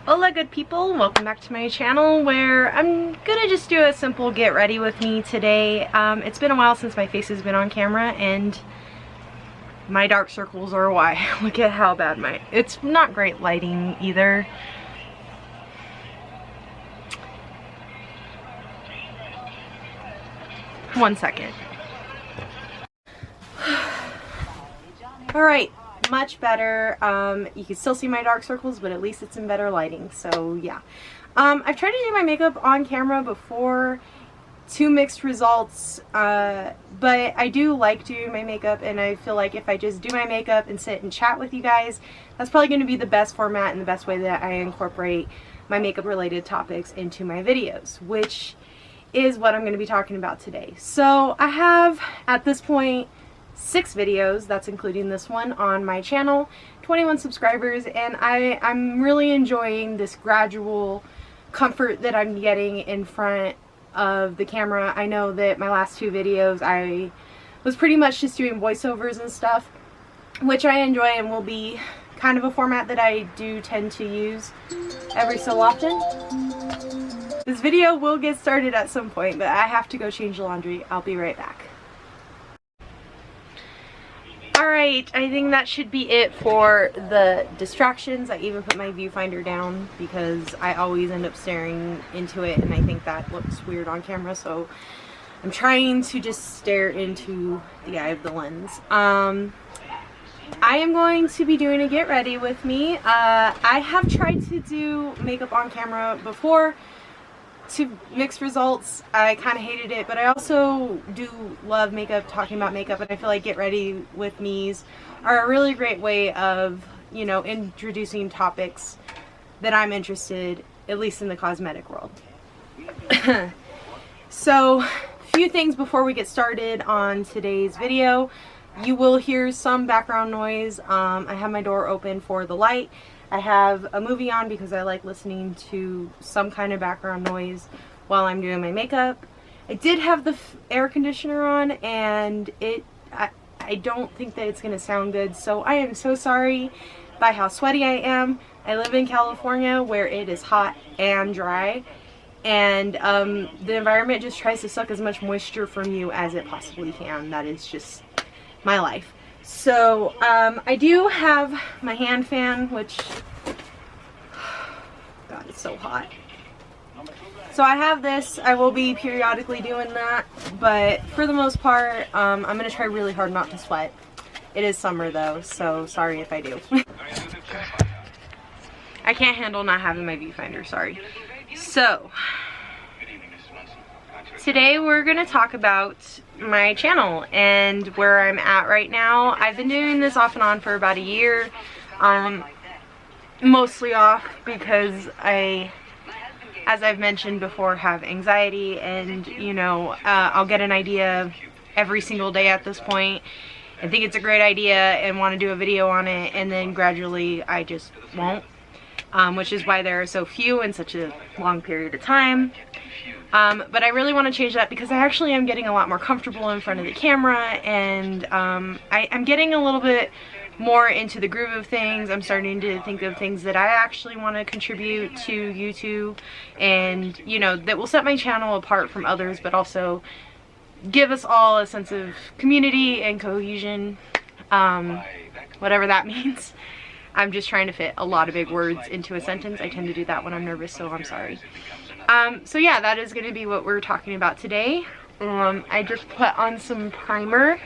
Hola good people, welcome back to my channel where I'm gonna just do a simple get ready with me today. It's been a while since my face has been on camera and my dark circles are why. Look at how bad it's not great lighting either. One second. Alright. Much better. You can still see my dark circles, but at least it's in better lighting. So yeah, I've tried to do my makeup on camera before to mixed results, but I do like doing my makeup, and I feel like if I just do my makeup and sit and chat with you guys, that's probably going to be the best format and the best way that I incorporate my makeup related topics into my videos, which is what I'm going to be talking about today. So I have at this point 6 videos, that's including this one, on my channel, 21 subscribers, and I'm really enjoying this gradual comfort that I'm getting in front of the camera. I know that my last 2 videos I was pretty much just doing voiceovers and stuff, which I enjoy and will be kind of a format that I do tend to use every so often. This video will get started at some point, but I have to go change the laundry. I'll be right back. Alright, I think that should be it for the distractions. I even put my viewfinder down because I always end up staring into it and I think that looks weird on camera, so I'm trying to just stare into the eye of the lens. I am going to be doing a get ready with me. I have tried to do makeup on camera before to mixed results. I kind of hated it, but I also do love makeup, talking about makeup, and I feel like get ready with me's are a really great way of, you know, introducing topics that I'm interested, at least in the cosmetic world. So, few things before we get started on today's video. You will hear some background noise. I have my door open for the light. I have a movie on because I like listening to some kind of background noise while I'm doing my makeup. I did have the air conditioner on, and I don't think that it's going to sound good, so I am so sorry by how sweaty I am. I live in California where it is hot and dry, and the environment just tries to suck as much moisture from you as it possibly can. That is just my life. So, I do have my hand fan, which, God, it's so hot. So I have this. I will be periodically doing that, but for the most part, I'm going to try really hard not to sweat. It is summer though, so sorry if I do. I can't handle not having my viewfinder, sorry. So, today we're going to talk about my channel and where I'm at right now. I've been doing this off and on for about a year, mostly off because as I've mentioned before, have anxiety, and you know, I'll get an idea every single day at this point and think it's a great idea and want to do a video on it, and then gradually I just won't, which is why there are so few in such a long period of time. But I really want to change that because I actually am getting a lot more comfortable in front of the camera, and I'm getting a little bit more into the groove of things. I'm starting to think of things that I actually want to contribute to YouTube, and you know, that will set my channel apart from others, but also give us all a sense of community and cohesion, whatever that means. I'm just trying to fit a lot of big words into a sentence. I tend to do that when I'm nervous, so I'm sorry. So yeah, that is going to be what we're talking about today. I just put on some primer.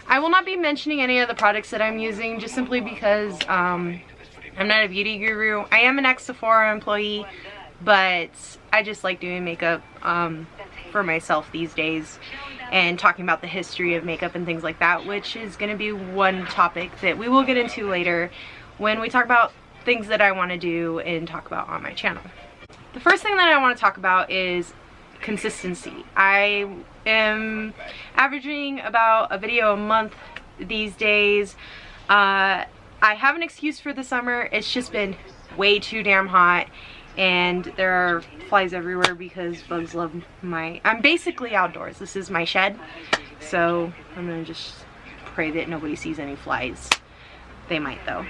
I will not be mentioning any of the products that I'm using, just simply because I'm not a beauty guru. I am an ex-Sephora employee, but I just like doing makeup for myself these days and talking about the history of makeup and things like that, which is going to be one topic that we will get into later when we talk about things that I want to do and talk about on my channel. The first thing that I want to talk about is consistency. I am averaging about a video a month these days. I have an excuse for the summer. It's just been way too damn hot, and there are flies everywhere because bugs love I'm basically outdoors. This is my shed, so I'm gonna just pray that nobody sees any flies. They might though,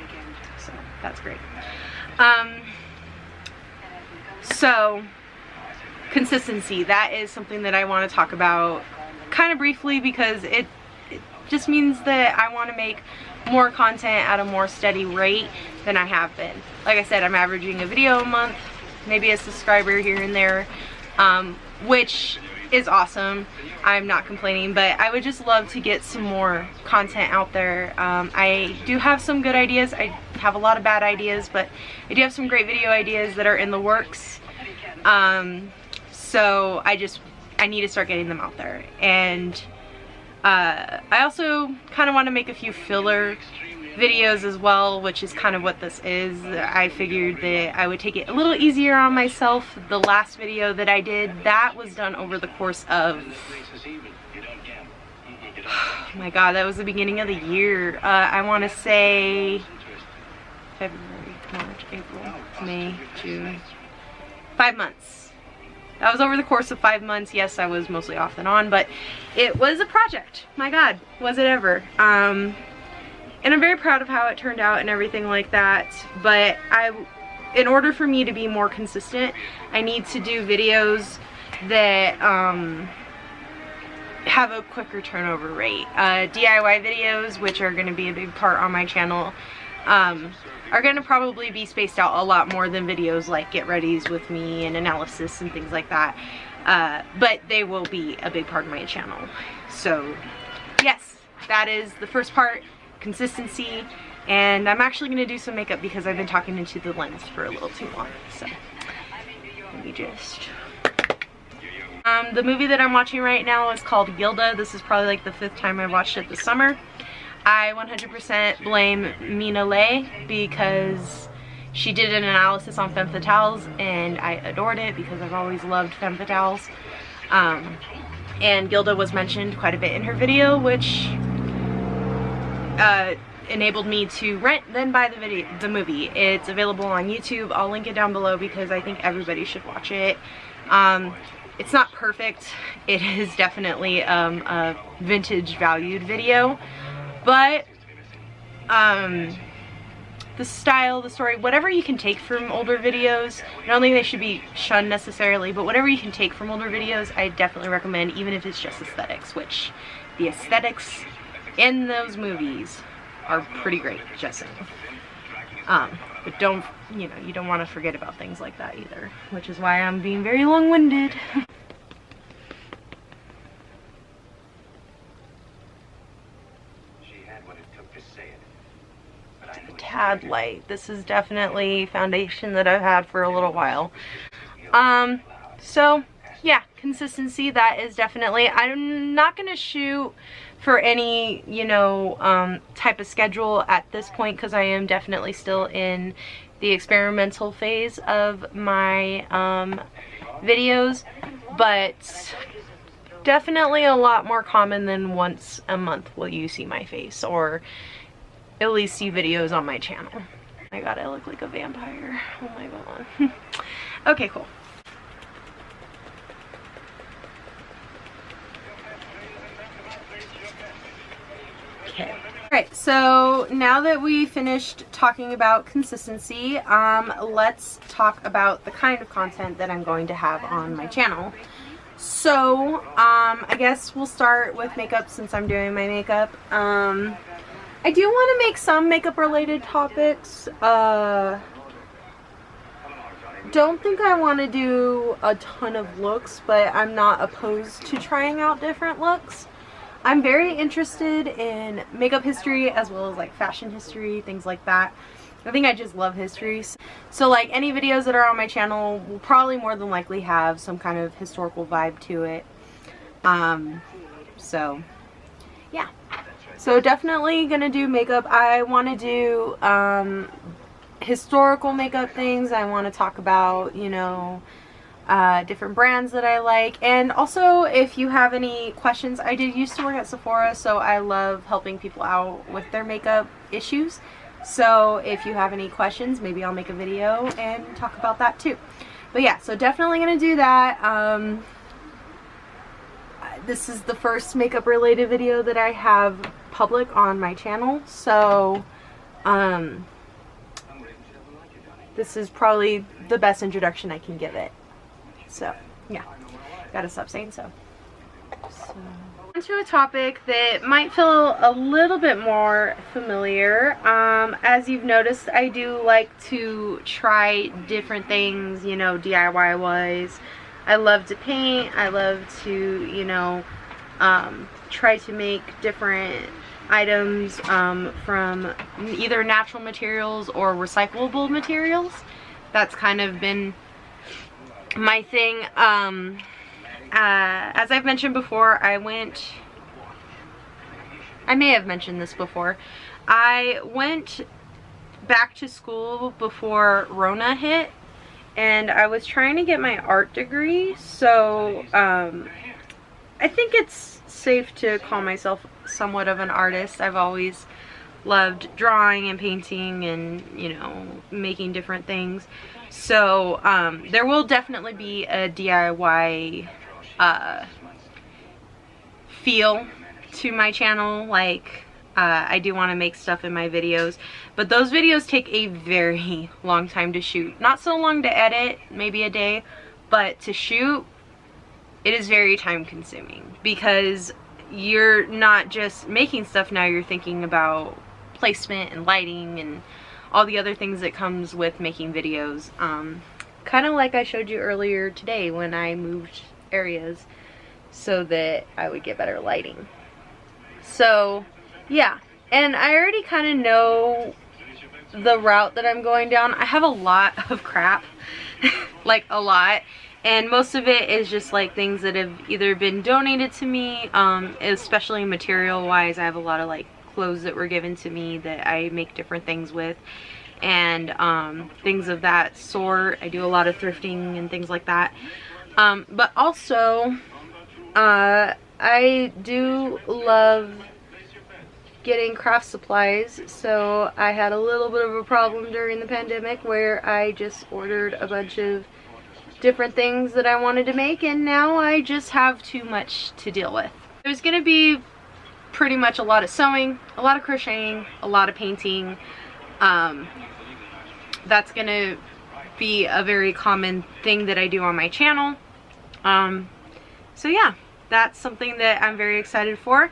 so that's great. So, consistency, that is something that I want to talk about kind of briefly, because it just means that I want to make more content at a more steady rate than I have been. Like I said, I'm averaging a video a month, maybe a subscriber here and there, which is awesome. I'm not complaining, but I would just love to get some more content out there. I do have some good ideas. I have a lot of bad ideas, but I do have some great video ideas that are in the works. So I need to start getting them out there. And I also kind of want to make a few filler videos as well, which is kind of what this is. I figured that I would take it a little easier on myself. The last video that I did, that was done over the course of, oh my god, that was the beginning of the year. I want to say February, March, April, May, June, 5 months. That was over the course of 5 months. Yes, I was mostly off and on, but it was a project. My god, was it ever. And I'm very proud of how it turned out and everything like that. But in order for me to be more consistent, I need to do videos that have a quicker turnover rate. DIY videos, which are going to be a big part on my channel, are going to probably be spaced out a lot more than videos like get readies with me and analysis and things like that. But they will be a big part of my channel. So yes, that is the first part, consistency. And I'm actually going to do some makeup because I've been talking into the lens for a little too long. So let me just... the movie that I'm watching right now is called Gilda. This is probably like the 5th time I've watched it this summer. I 100% blame Mina Lay because she did an analysis on femme fatales and I adored it because I've always loved femme fatales. And Gilda was mentioned quite a bit in her video, which enabled me to rent then buy the movie. It's available on YouTube. I'll link it down below because I think everybody should watch it. It's not perfect. It is definitely a vintage valued video. But, the style, the story, whatever you can take from older videos, I don't think they should be shunned necessarily, but whatever you can take from older videos, I definitely recommend, even if it's just aesthetics, which the aesthetics in those movies are pretty great, just saying. But don't, you know, you don't want to forget about things like that either, which is why I'm being very long-winded. A tad light. This is definitely foundation that I've had for a little while. So yeah, consistency, that is definitely, I'm not gonna shoot for any, you know, type of schedule at this point because I am definitely still in the experimental phase of my videos, but definitely a lot more common than once a month will you see my face, or at least see videos on my channel. Oh my god, I look like a vampire. Oh my god. Okay, cool. Okay. Alright, so now that we finished talking about consistency, let's talk about the kind of content that I'm going to have on my channel. So, I guess we'll start with makeup since I'm doing my makeup. I do want to make some makeup related topics. Don't think I want to do a ton of looks, but I'm not opposed to trying out different looks. I'm very interested in makeup history as well as like fashion history, things like that. I think I just love history. So like any videos that are on my channel will probably more than likely have some kind of historical vibe to it. So yeah. So definitely gonna do makeup. I want to do historical makeup things. I want to talk about, you know, different brands that I like. And also, if you have any questions, I did used to work at Sephora, so I love helping people out with their makeup issues. So if you have any questions, maybe I'll make a video and talk about that too. But yeah, so definitely gonna do that. This is the first makeup related video that I have public on my channel, so this is probably the best introduction I can give it. So, yeah, gotta stop saying so. Onto a topic that might feel a little bit more familiar. As you've noticed, I do like to try different things, you know, DIY wise. I love to paint. I love to, you know, try to make different items from either natural materials or recyclable materials. That's kind of been my thing. As I've mentioned before, I may have mentioned this before, I went back to school before Rona hit, and I was trying to get my art degree, so I think it's safe to call myself somewhat of an artist. I've always loved drawing and painting and, you know, making different things. So there will definitely be a DIY feel to my channel. Like I do want to make stuff in my videos, but those videos take a very long time to shoot. Not so long to edit, maybe a day, but to shoot, it is very time consuming, because you're not just making stuff now, you're thinking about placement and lighting and all the other things that comes with making videos. Kind of like I showed you earlier today when I moved areas so that I would get better lighting. So yeah, and I already kind of know the route that I'm going down. I have a lot of crap, like a lot, and most of it is just like things that have either been donated to me, especially material wise. I have a lot of like clothes that were given to me that I make different things with, and things of that sort. I do a lot of thrifting and things like that. But also, I do love getting craft supplies, so I had a little bit of a problem during the pandemic where I just ordered a bunch of different things that I wanted to make, and now I just have too much to deal with. There's gonna be pretty much a lot of sewing, a lot of crocheting, a lot of painting. That's gonna be a very common thing that I do on my channel. So yeah, that's something that I'm very excited for.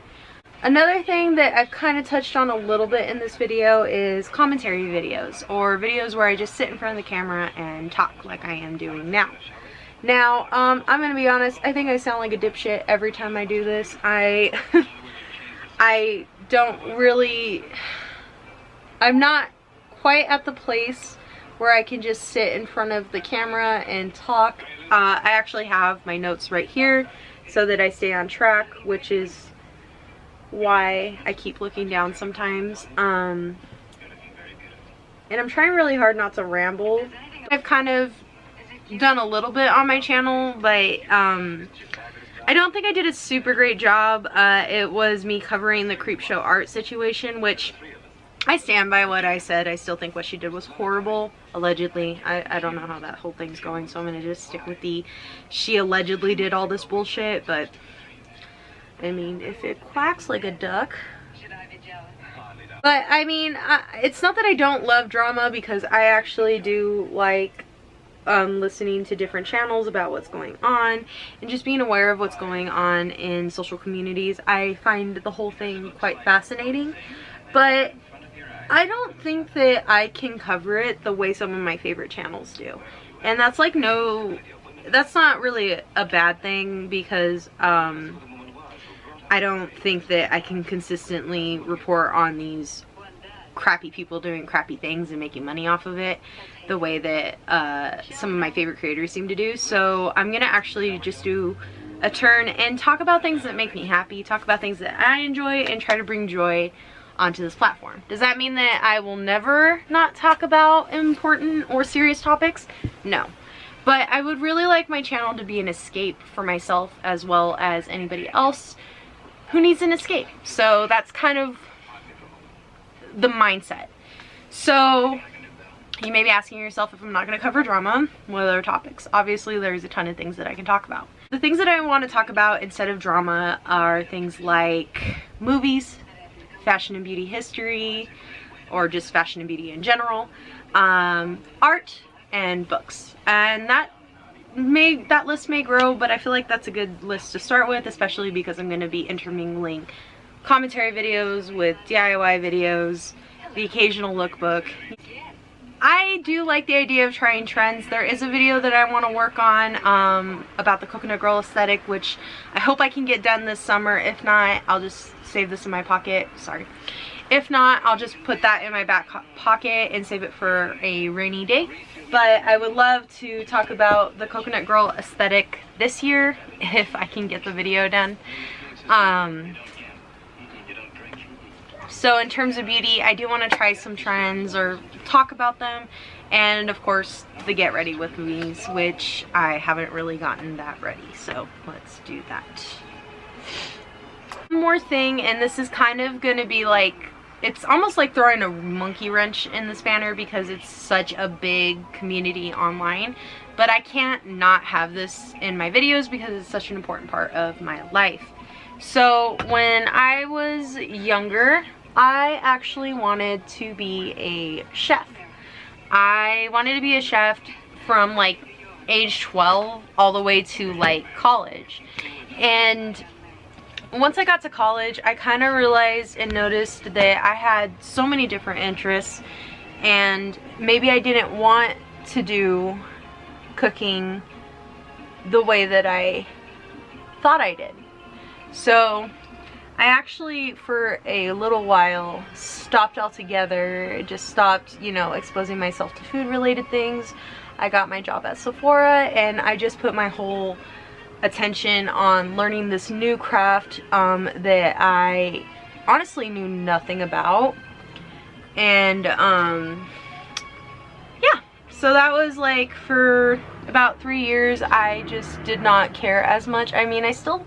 Another thing that I've kind of touched on a little bit in this video is commentary videos, or videos where I just sit in front of the camera and talk like I am doing now. Now, I'm gonna be honest, I think I sound like a dipshit every time I do this. I don't really, I'm not quite at the place where I can just sit in front of the camera and talk. I actually have my notes right here so that I stay on track, which is why I keep looking down sometimes. And I'm trying really hard not to ramble. I've kind of done a little bit on my channel, but I don't think I did a super great job. It was me covering the Creepshow art situation, which I stand by what I said. I still think what she did was horrible, allegedly. I don't know how that whole thing's going, so I'm gonna just stick with the she allegedly did all this bullshit. But I mean, if it quacks like a duck. But I mean, it's not that I don't love drama, because I actually do like listening to different channels about what's going on and just being aware of what's going on in social communities. I find the whole thing quite fascinating, but I don't think that I can cover it the way some of my favorite channels do. And that's like, no, that's not really a bad thing, because I don't think that I can consistently report on these crappy people doing crappy things and making money off of it the way that some of my favorite creators seem to do. So I'm gonna actually just do a turn and talk about things that make me happy, talk about things that I enjoy, and try to bring joy onto this platform. Does that mean that I will never not talk about important or serious topics? No. But I would really like my channel to be an escape for myself as well as anybody else who needs an escape. So that's kind of the mindset. So you may be asking yourself if I'm not going to cover drama, what other topics? Obviously there's a ton of things that I can talk about. The things that I want to talk about instead of drama are things like movies, fashion and beauty history, or just fashion and beauty in general. art, and books. And that list may grow, but I feel like that's a good list to start with, especially because I'm going to be intermingling commentary videos with DIY videos, the occasional lookbook. I do like the idea of trying trends. There is a video that I want to work on about the coconut girl aesthetic, which I hope I can get done this summer. If not, I'll just save this in my pocket. Sorry. If not, I'll just put that in my back pocket and save it for a rainy day. But I would love to talk about the coconut girl aesthetic this year if I can get the video done. So in terms of beauty, I do want to try some trends or talk about them. And of course, the get ready with me's, which I haven't really gotten that ready. So let's do that. One more thing, and this is kind of going to be like, it's almost like throwing a monkey wrench in the spanner because it's such a big community online. But I can't not have this in my videos because it's such an important part of my life. So when I was younger, I actually wanted to be a chef. I wanted to be a chef from like age 12 all the way to like college. And once I got to college, I kind of realized and noticed that I had so many different interests, and maybe I didn't want to do cooking the way that I thought I did. So I actually, for a little while, stopped altogether. Just stopped, you know, exposing myself to food related things. I got my job at Sephora, and I just put my whole attention on learning this new craft that I honestly knew nothing about. And yeah, so that was like for about 3 years. I just did not care as much. I mean, I still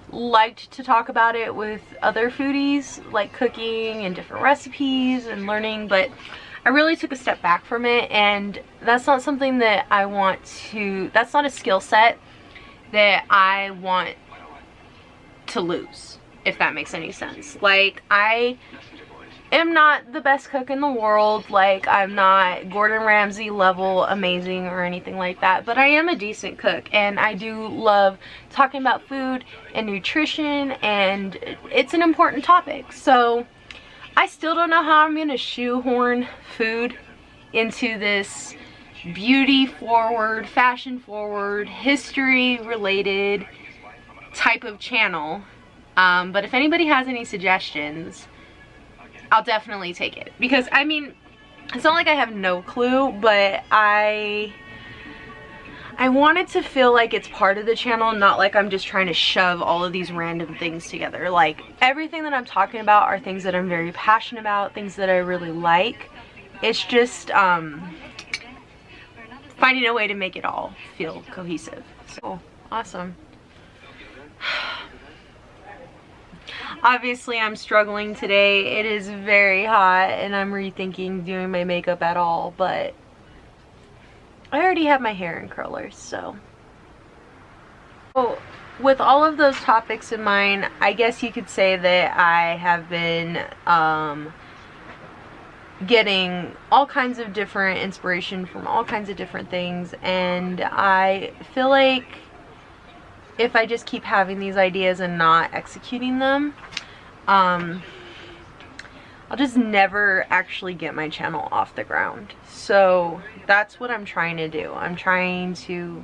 liked to talk about it with other foodies, like cooking and different recipes and learning, but I really took a step back from it, and that's not something that I want to, that's not a skill set that I want to lose, if that makes any sense. Like, I am not the best cook in the world. Like, I'm not Gordon Ramsay level amazing or anything like that, but I am a decent cook, and I do love talking about food and nutrition, and it's an important topic. So I still don't know how I'm gonna shoehorn food into this beauty forward, fashion forward, history related type of channel, but if anybody has any suggestions, I'll definitely take it. Because I mean, it's not like I have no clue, but I want it to feel like it's part of the channel, not like I'm just trying to shove all of these random things together. Like, everything that I'm talking about are things that I'm very passionate about, things that I really like. It's just finding a way to make it all feel cohesive. So awesome. Obviously, I'm struggling today. It is very hot, and I'm rethinking doing my makeup at all, but I already have my hair in curlers, so. With all of those topics in mind, I guess you could say that I have been getting all kinds of different inspiration from all kinds of different things, and I feel like if I just keep having these ideas and not executing them, I'll just never actually get my channel off the ground. So that's what I'm trying to do. I'm trying to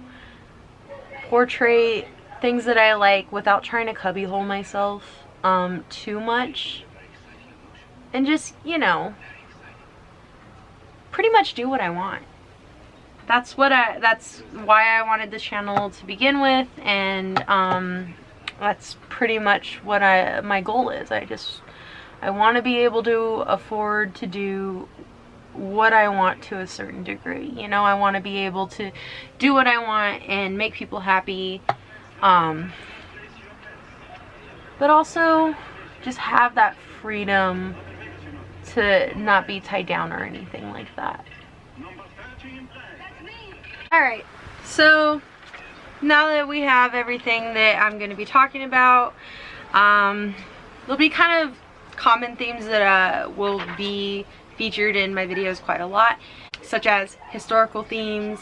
portray things that I like without trying to cubbyhole myself too much, and just, you know, pretty much do what I want. That's why I wanted this channel to begin with, and that's pretty much what my goal is. I want to be able to afford to do what I want to a certain degree. You know, I want to be able to do what I want and make people happy, but also just have that freedom to not be tied down or anything like that. Alright, so now that we have everything that I'm going to be talking about, there'll be kind of common themes that will be featured in my videos quite a lot. such as historical themes,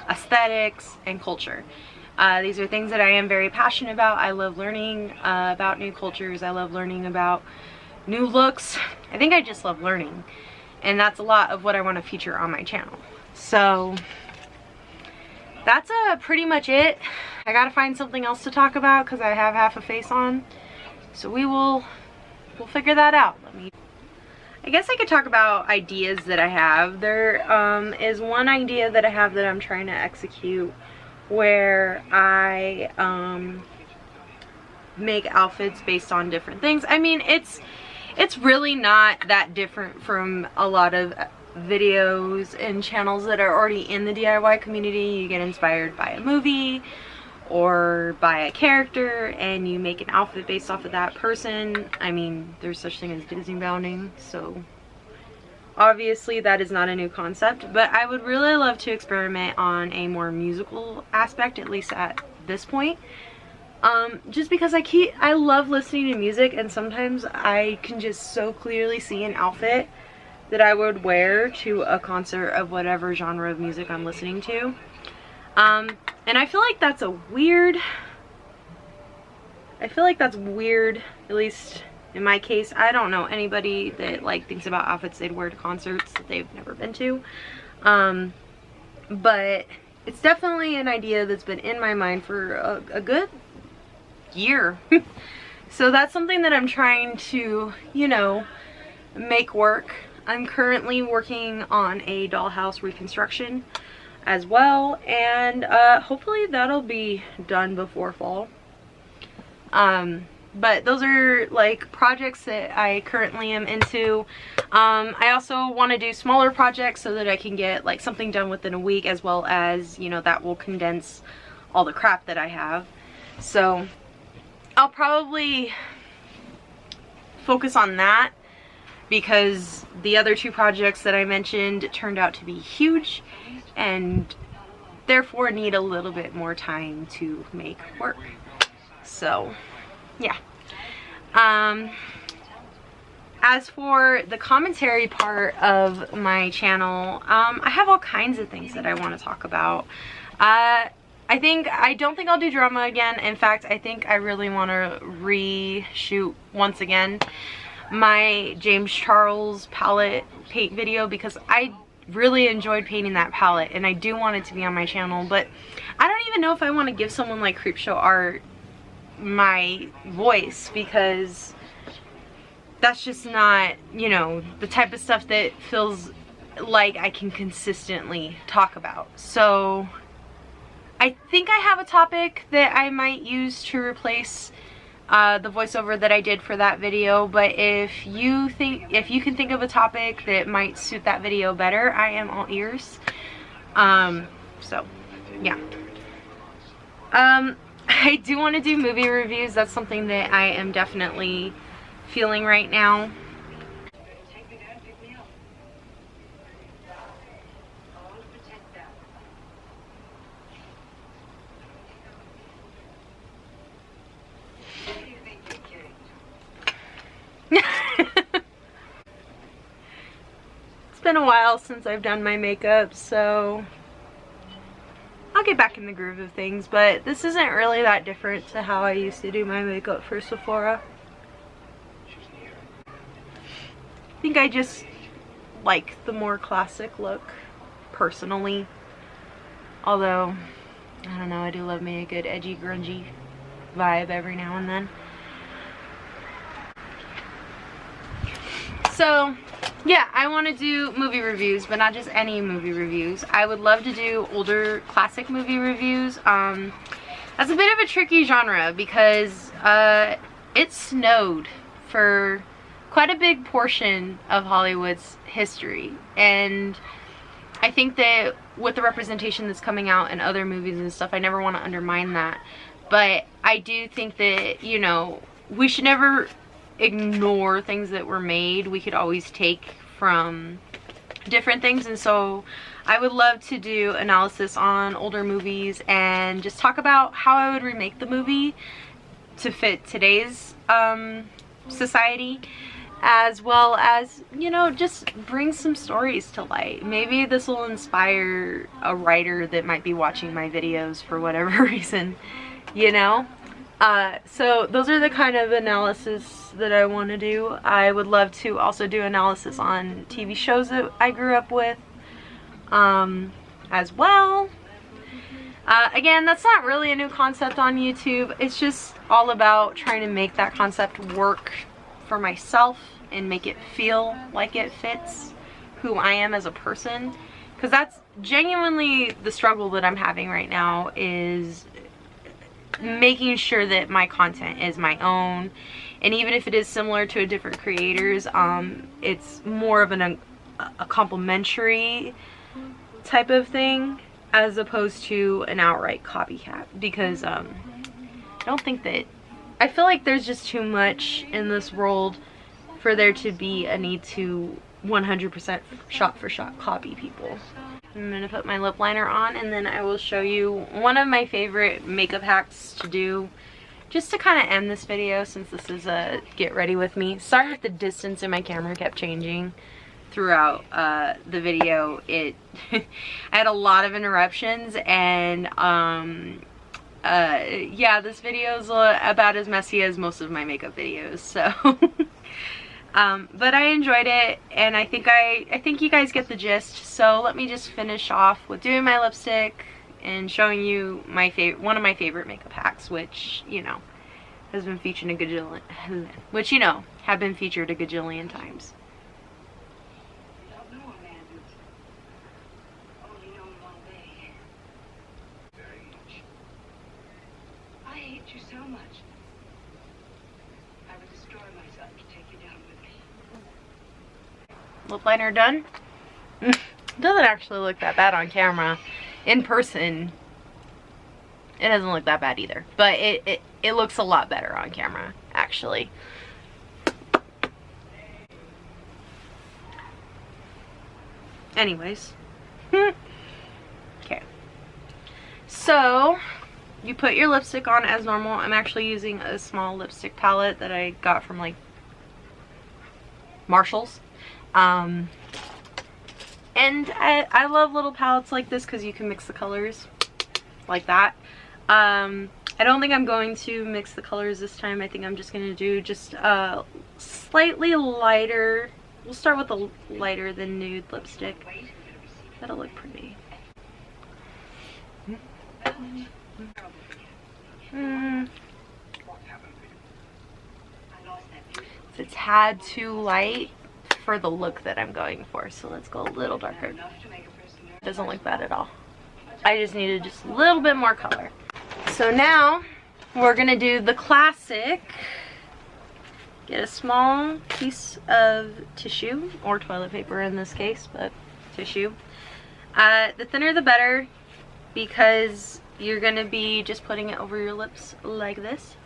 aesthetics, and culture. These are things that I am very passionate about. I love learning about new cultures. I love learning about new looks. I think I just love learning, and that's a lot of what I want to feature on my channel. So that's pretty much it. I gotta find something else to talk about because I have half a face on, so we'll figure that out. I guess I could talk about ideas that I have. There is one idea that I have that I'm trying to execute where I make outfits based on different things. I mean, it's really not that different from a lot of videos and channels that are already in the DIY community. You get inspired by a movie or by a character and you make an outfit based off of that person. I mean, there's such thing as Disney bounding, so obviously that is not a new concept, but I would really love to experiment on a more musical aspect, at least at this point. Just because I love listening to music, and sometimes I can just so clearly see an outfit that I would wear to a concert of whatever genre of music I'm listening to. And I feel like that's weird, at least in my case. I don't know anybody that like thinks about outfits they'd wear to concerts that they've never been to. But it's definitely an idea that's been in my mind for a good year. So that's something that I'm trying to, you know, make work. I'm currently working on a dollhouse reconstruction as well, and hopefully that'll be done before fall. But those are like projects that I currently am into. I also want to do smaller projects so that I can get like something done within a week, as well as, you know, that will condense all the crap that I have. So I'll probably focus on that, because the other two projects that I mentioned turned out to be huge and therefore need a little bit more time to make work. So yeah. As for the commentary part of my channel, I have all kinds of things that I want to talk about. I don't think I'll do drama again. In fact, I think I really want to reshoot once again my James Charles palette paint video, because I really enjoyed painting that palette and I do want it to be on my channel. But I don't even know if I want to give someone like Creepshow Art my voice, because that's just not, you know, the type of stuff that feels like I can consistently talk about. So I think I have a topic that I might use to replace the voiceover that I did for that video, but if you can think of a topic that might suit that video better, I am all ears. So yeah. I do want to do movie reviews. That's something that I am definitely feeling right now. It's been a while since I've done my makeup, so I'll get back in the groove of things, but this isn't really that different to how I used to do my makeup for Sephora. I think I just like the more classic look, personally. Although, I don't know, I do love me a good edgy, grungy vibe every now and then. So yeah, I want to do movie reviews, but not just any movie reviews. I would love to do older classic movie reviews. That's a bit of a tricky genre because it snowed for quite a big portion of Hollywood's history, and I think that with the representation that's coming out in other movies and stuff, I never want to undermine that, but I do think that, you know, we should never ignore things that were made. We could always take from different things, and so I would love to do analysis on older movies and just talk about how I would remake the movie to fit today's society. as well as, you know, just bring some stories to light. Maybe this will inspire a writer that might be watching my videos for whatever reason, you know? So those are the kind of analysis that I want to do. I would love to also do analysis on TV shows that I grew up with as well. Again, that's not really a new concept on YouTube. It's just all about trying to make that concept work for myself and make it feel like it fits who I am as a person. Because that's genuinely the struggle that I'm having right now, is making sure that my content is my own, and even if it is similar to a different creators, it's more of a complementary type of thing as opposed to an outright copycat, because I don't think that, I feel like there's just too much in this world for there to be a need to 100% shot for shot copy people. I'm gonna put my lip liner on, and then I will show you one of my favorite makeup hacks to do just to kind of end this video, since this is a get ready with me. Sorry if the distance in my camera kept changing throughout the video. I had a lot of interruptions, and yeah, this video is about as messy as most of my makeup videos, so but I enjoyed it, and I think you guys get the gist. So let me just finish off with doing my lipstick and showing you my one of my favorite makeup hacks, which, you know, has been featured a gajillion, which, you know, have been featured a gajillion times. I hate you so much. I would destroy myself to take you down with me. Lip liner done. Doesn't actually look that bad on camera. In person, it doesn't look that bad either, but it looks a lot better on camera, actually. Anyways. Okay. So you put your lipstick on as normal. I'm actually using a small lipstick palette that I got from, like, Marshall's. And I love little palettes like this because you can mix the colors like that. I don't think I'm going to mix the colors this time. I think I'm just going to do just a slightly lighter. We'll start with a lighter than nude lipstick. That'll look pretty. It's a tad too light for the look that I'm going for, so let's go a little darker. It doesn't look bad at all. I just needed just a little bit more color. So now we're gonna do the classic. Get a small piece of tissue, or toilet paper in this case, but tissue. The thinner the better, because you're gonna be just putting it over your lips like this.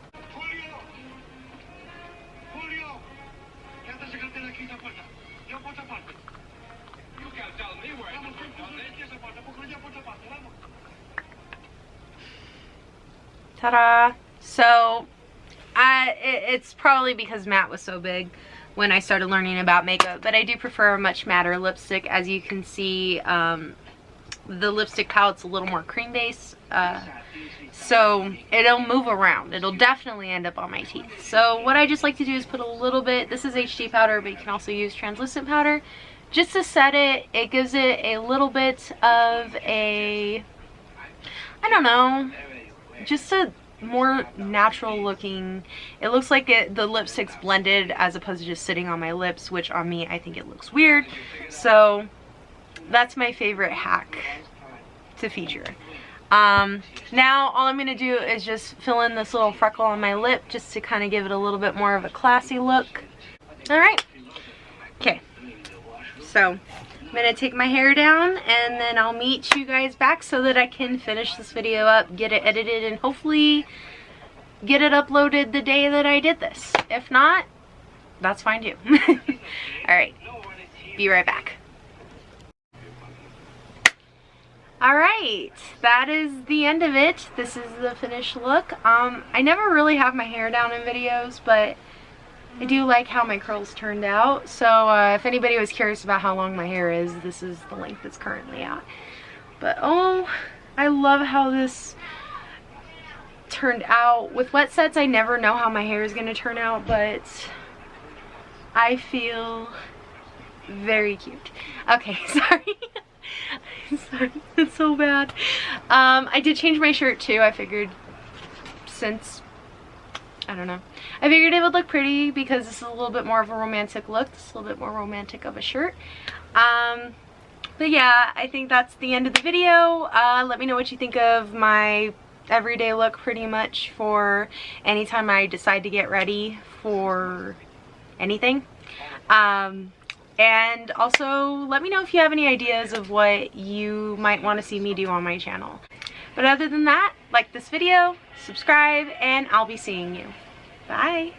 Ta-da! So, it's probably because matte was so big when I started learning about makeup, but I do prefer a much matter lipstick. As you can see, the lipstick palette's a little more cream base, so it'll move around. It'll definitely end up on my teeth. So what I just like to do is put a little bit, this is HD powder, but you can also use translucent powder, just to set it. It gives it a little bit of a, I don't know, just a more natural looking, it looks like the lipstick's blended as opposed to just sitting on my lips, which on me I think it looks weird. So that's my favorite hack to feature. Now all I'm gonna do is just fill in this little freckle on my lip just to kind of give it a little bit more of a classy look. Alright, okay, so I'm gonna take my hair down, and then I'll meet you guys back so that I can finish this video up, get it edited, and hopefully get it uploaded the day that I did this. If not, that's fine too. Alright, be right back. Alright, that is the end of it. This is the finished look. I never really have my hair down in videos, but I do like how my curls turned out. So if anybody was curious about how long my hair is, this is the length it's currently at. But oh, I love how this turned out. With wet sets, I never know how my hair is going to turn out, but I feel very cute. Okay, sorry. Sorry, it's so bad. I did change my shirt too. I figured since, I don't know, I figured it would look pretty because this is a little bit more of a romantic look. This is a little bit more romantic of a shirt. But yeah, I think that's the end of the video. Let me know what you think of my everyday look pretty much for anytime I decide to get ready for anything. And also let me know if you have any ideas of what you might want to see me do on my channel. But other than that, like this video, subscribe, and I'll be seeing you. Bye!